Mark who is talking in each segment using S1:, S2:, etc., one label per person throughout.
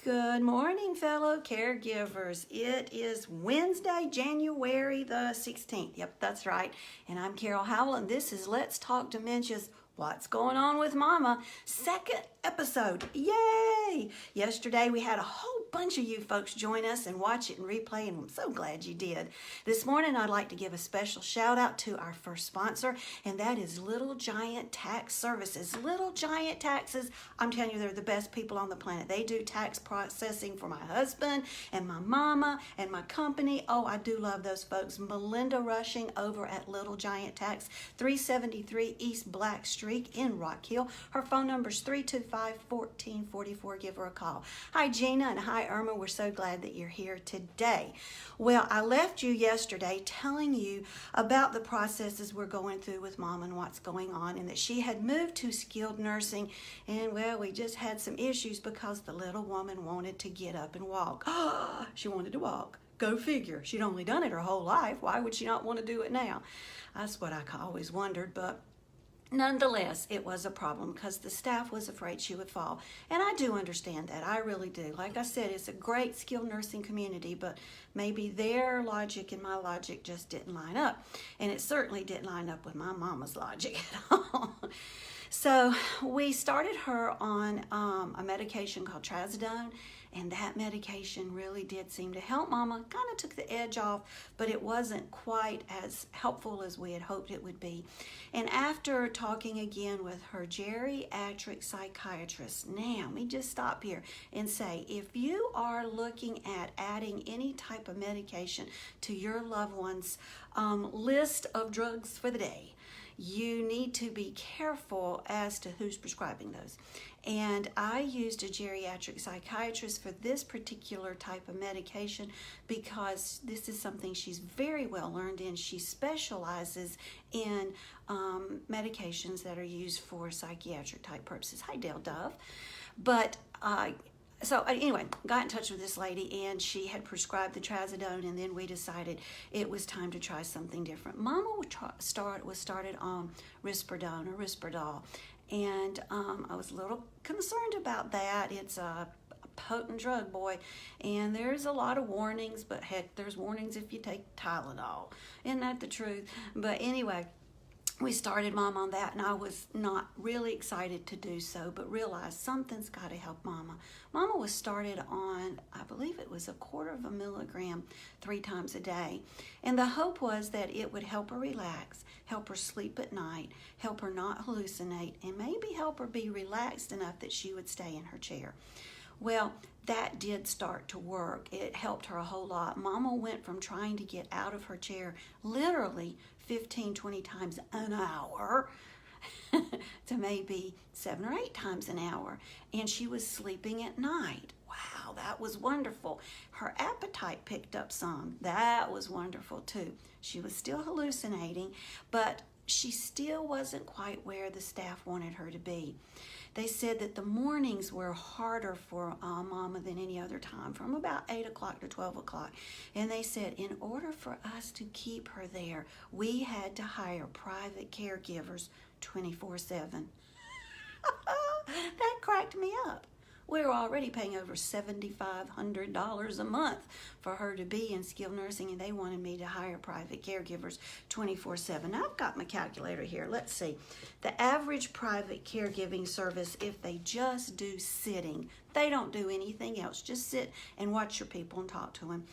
S1: Good morning, fellow caregivers. It is Wednesday, January the 16th. Yep, that's right. And I'm Carol Howell, and this is Let's Talk Dementia's What's Going On with Mama, second episode. Yay! Yesterday we had a whole bunch of you folks join us and watch it and replay, and I'm so glad you did. This morning I'd like to give a special shout out to our first sponsor, and that is Little Giant Tax Services. Little Giant Taxes, I'm telling you, they're the best people on the planet. They do tax processing for my husband and my mama and my company. Oh, I do love those folks. Melinda Rushing over at Little Giant Tax, 373 East Black Street in Rock Hill. Her phone number is 325-1444. Give her a call. Hi, Gina, and hi, Irma. We're so glad that you're here today. Well, I left you yesterday telling you about the processes we're going through with Mom and what's going on, and that she had moved to skilled nursing, and well, we just had some issues because the little woman wanted to get up and walk. She wanted to walk. Go figure. She'd only done it her whole life. Why would she not want to do it now? That's what I always wondered, but nonetheless, it was a problem because the staff was afraid she would fall. And I do understand that. I really do. Like I said, it's a great skilled nursing community, but maybe their logic and my logic just didn't line up. And it certainly didn't line up with my mama's logic at all. So we started her on a medication called trazodone, and that medication really did seem to help Mama. Kind of took the edge off, but it wasn't quite as helpful as we had hoped it would be. And after talking again with her geriatric psychiatrist, now let me just stop here and say, if you are looking at adding any type of medication to your loved one's list of drugs for the day, you need to be careful as to who's prescribing those. And I used a geriatric psychiatrist for this particular type of medication because this is something she's very well learned in. She specializes in medications that are used for psychiatric type purposes. Hi, Dale Dove. But so anyway, got in touch with this lady, and she had prescribed the trazodone, and then we decided it was time to try something different. Mama was started on Risperdal, and I was a little concerned about that. It's a potent drug, boy, and there's a lot of warnings, but heck, there's warnings if you take Tylenol. Isn't that the truth? But anyway, we started Mom on that, and I was not really excited to do so, but realized something's got to help Mama. Mama was started on, I believe it was 1/4 milligram 3 times a day, and the hope was that it would help her relax, help her sleep at night, help her not hallucinate, and maybe help her be relaxed enough that she would stay in her chair. Well, that did start to work. It helped her a whole lot. Mama went from trying to get out of her chair literally 15, 20 times an hour to maybe 7 or 8 times an hour. And she was sleeping at night. Wow, that was wonderful. Her appetite picked up some. That was wonderful too. She was still hallucinating, but she still wasn't quite where the staff wanted her to be. They said that the mornings were harder for Mama than any other time, from about 8 o'clock to 12 o'clock. And they said in order for us to keep her there, we had to hire private caregivers 24/7. That cracked me up. We were already paying over $7,500 a month for her to be in skilled nursing, and they wanted me to hire private caregivers 24/7. Now, I've got my calculator here. Let's see. The average private caregiving service, if they just do sitting, they don't do anything else, just sit and watch your people and talk to them,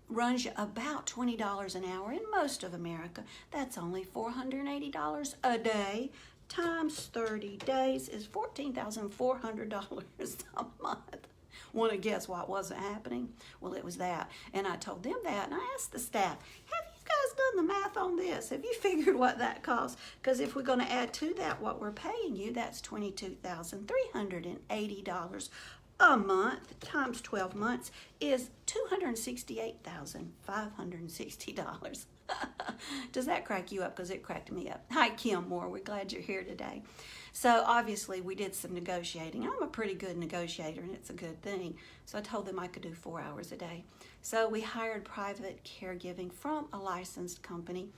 S1: runs you about $20 an hour in most of America. That's only $480 a day. Times 30 days is $14,400 a month. Want to guess what wasn't happening? Well, it was that. And I told them that, and I asked the staff, have you guys done the math on this? Have you figured what that costs? Because if we're going to add to that what we're paying you, that's $22,380 a month times 12 months is $268,560. Does that crack you up? Because it cracked me up. Hi, Kim Moore. We're glad you're here today. So obviously we did some negotiating. I'm a pretty good negotiator, and it's a good thing. So I told them I could do 4 hours a day. So we hired private caregiving from a licensed company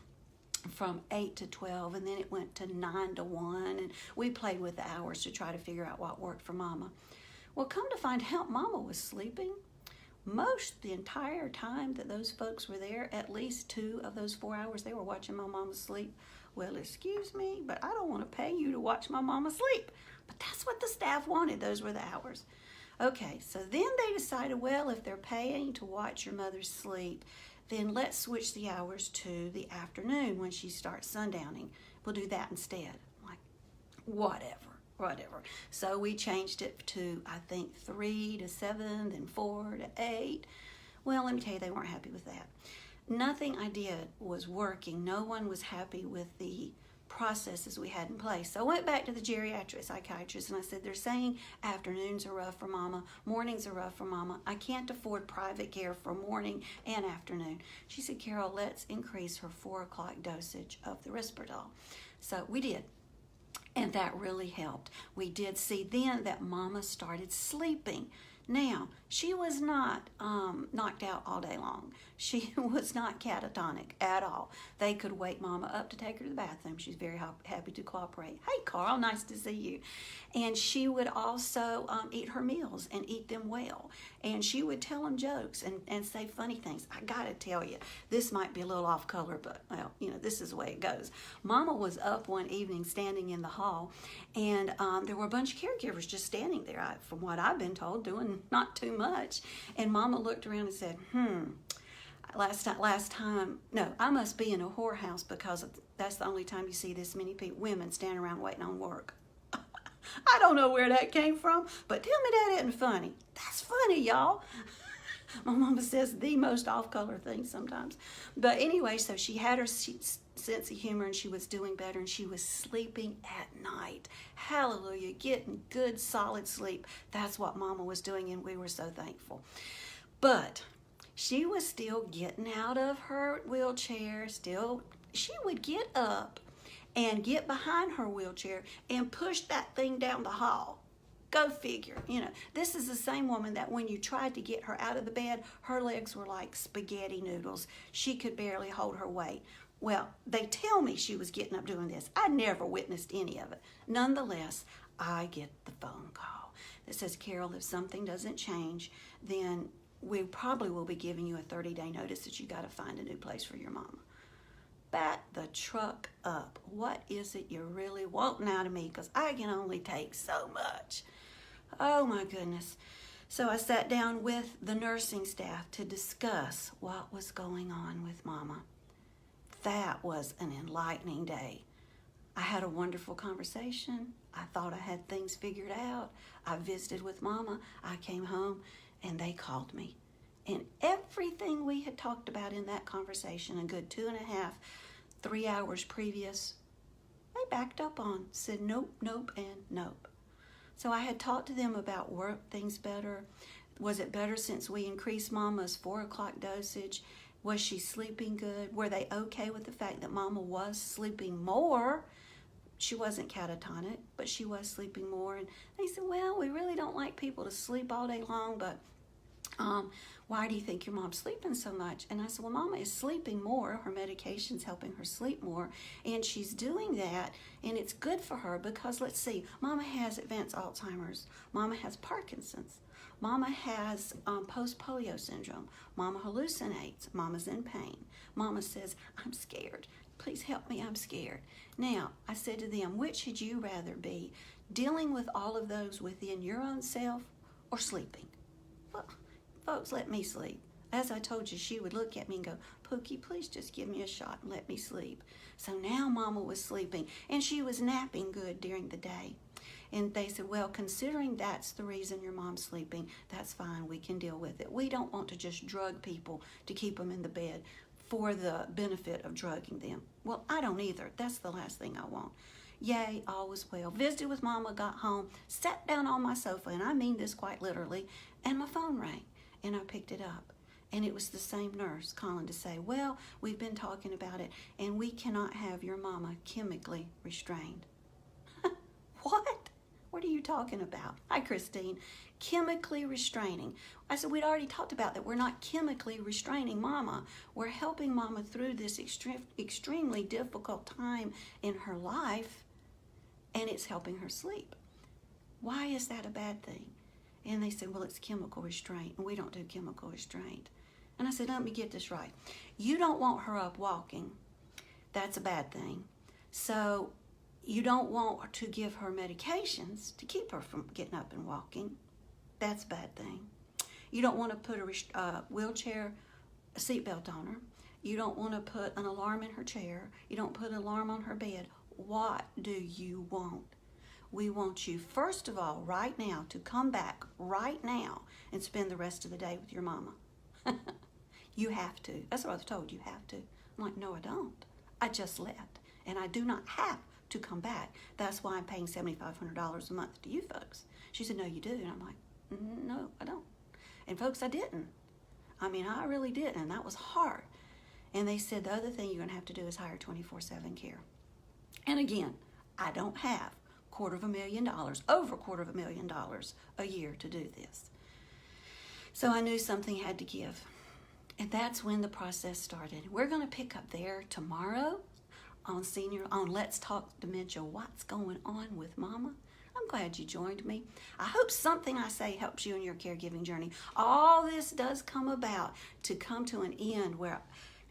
S1: from 8 to 12, and then it went to 9 to 1, and we played with the hours to try to figure out what worked for Mama. Well, come to find out, Mama was sleeping most the entire time that those folks were there. At least 2 of those 4 hours they were watching my mama sleep. Well, excuse me, but I don't want to pay you to watch my mama sleep. But that's what the staff wanted. Those were the hours. Okay, so then they decided, well, if they're paying to watch your mother sleep, then let's switch the hours to the afternoon when she starts sundowning. We'll do that instead. I'm like, whatever. So we changed it to, I think, 3 to 7, then 4 to 8. Well, let me tell you, they weren't happy with that. Nothing I did was working. No one was happy with the processes we had in place. So I went back to the geriatric psychiatrist and I said, they're saying afternoons are rough for Mama, mornings are rough for Mama. I can't afford private care for morning and afternoon. She said, Carol, let's increase her 4 o'clock dosage of the Risperdal. So we did. And that really helped. We did see then that Mama started sleeping. Now, she was not knocked out all day long. She was not catatonic at all. They could wake Mama up to take her to the bathroom. She's very happy to cooperate. Hey, Carl, nice to see you. And she would also eat her meals and eat them well. And she would tell them jokes and say funny things. I got to tell you, this might be a little off color, but, well, you know, this is the way it goes. Mama was up one evening standing in the hall, and there were a bunch of caregivers just standing there, from what I've been told, doing not too much. And Mama looked around and said, last time, no, I must be in a whorehouse because that's the only time you see this many women standing around waiting on work. I don't know where that came from, but tell me that isn't funny. That's funny, y'all. My mama says the most off-color things sometimes. But anyway, so she had her sense of humor and she was doing better and she was sleeping at night. Hallelujah, getting good, solid sleep. That's what Mama was doing and we were so thankful. But she was still getting out of her wheelchair. She would get up and get behind her wheelchair and push that thing down the hall. Go figure. You know, this is the same woman that when you tried to get her out of the bed, her legs were like spaghetti noodles. She could barely hold her weight. Well, they tell me she was getting up doing this. I never witnessed any of it. Nonetheless, I get the phone call that says, Carol, if something doesn't change, then we probably will be giving you a 30-day notice that you got to find a new place for your mama. Back the truck up. What is it you're really wanting out of me? Because I can only take so much. Oh my goodness. So I sat down with the nursing staff to discuss what was going on with Mama. That was an enlightening day. I had a wonderful conversation. I thought I had things figured out. I visited with Mama. I came home and they called me. And everything we had talked about in that conversation, a good 2.5, 3 hours previous, they backed up on, said nope, nope, and nope. So I had talked to them about were things better? Was it better since we increased Mama's 4 o'clock dosage? Was she sleeping good? Were they okay with the fact that Mama was sleeping more? She wasn't catatonic, but she was sleeping more. And they said, well, we really don't like people to sleep all day long, but why do you think your mom's sleeping so much? And I said, well, Mama is sleeping more. Her medication's helping her sleep more. And she's doing that, and it's good for her because, let's see, Mama has advanced Alzheimer's. Mama has Parkinson's. Mama has post-polio syndrome. Mama hallucinates. Mama's in pain. Mama says, I'm scared. Please help me, I'm scared. Now, I said to them, which would you rather be, dealing with all of those within your own self or sleeping? Well, folks, let me sleep. As I told you, she would look at me and go, Pookie, please just give me a shot and let me sleep. So now Mama was sleeping, and she was napping good during the day. And they said, well, considering that's the reason your mom's sleeping, that's fine, we can deal with it. We don't want to just drug people to keep them in the bed for the benefit of drugging them. Well, I don't either. That's the last thing I want. Yay, all was well. Visited with Mama, got home, sat down on my sofa, and I mean this quite literally, and my phone rang, and I picked it up. And it was the same nurse calling to say, well, we've been talking about it, and we cannot have your Mama chemically restrained. What? What are you talking about? Hi, Christine. Chemically restraining. I said, we'd already talked about that. We're not chemically restraining Mama. We're helping Mama through this extremely difficult time in her life, and it's helping her sleep. Why is that a bad thing? And they said, well, it's chemical restraint, and we don't do chemical restraint. And I said, let me get this right. You don't want her up walking. That's a bad thing. So you don't want to give her medications to keep her from getting up and walking. That's a bad thing. You don't want to put a wheelchair seatbelt on her. You don't want to put an alarm in her chair. You don't put an alarm on her bed. What do you want? We want you, first of all, right now, to come back right now and spend the rest of the day with your mama. You have to. That's what I was told. You have to. I'm like, no, I don't. I just left. And I do not have to come back. That's why I'm paying $7,500 a month to you folks. She said, no, you do. And I'm like, no, I don't. And folks, I didn't. I mean, I really didn't. And that was hard. And they said the other thing you're going to have to do is hire 24/7 care. And again, I don't have over $250,000 a year to do this. So I knew something had to give. And that's when the process started. We're going to pick up there tomorrow on Let's Talk Dementia, What's Going On with Mama. I'm glad you joined me. I hope something I say helps you in your caregiving journey. All this does come about to come to an end where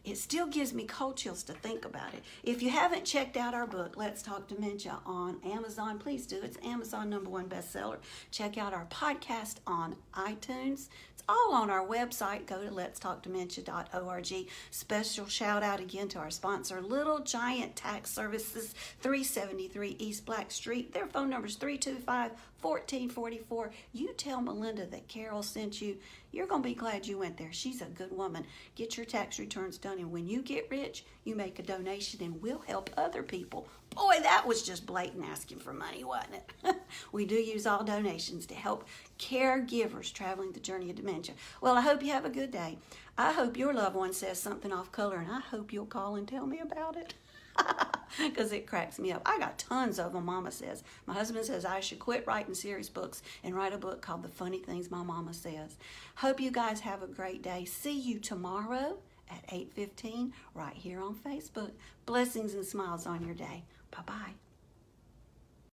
S1: it still gives me cold chills to think about it. If you haven't checked out our book, Let's Talk Dementia, on Amazon, please do. It's Amazon #1 bestseller. Check out our podcast on iTunes. It's all on our website. Go to letstalkdementia.org. Special shout out again to our sponsor, Little Giant Tax Services, 373 East Black Street. Their phone number is 325-1444. You tell Melinda that Carol sent you. You're going to be glad you went there. She's a good woman. Get your tax returns done, and when you get rich, you make a donation, and we'll help other people. Boy, that was just blatant asking for money, wasn't it? We do use all donations to help caregivers traveling the journey of dementia. Well, I hope you have a good day. I hope your loved one says something off color, and I hope you'll call and tell me about it. Because it cracks me up. I got tons of them, Mama says. My husband says I should quit writing serious books and write a book called The Funny Things My Mama Says. Hope you guys have a great day. See you tomorrow at 8:15 right here on Facebook. Blessings and smiles on your day. Bye-bye.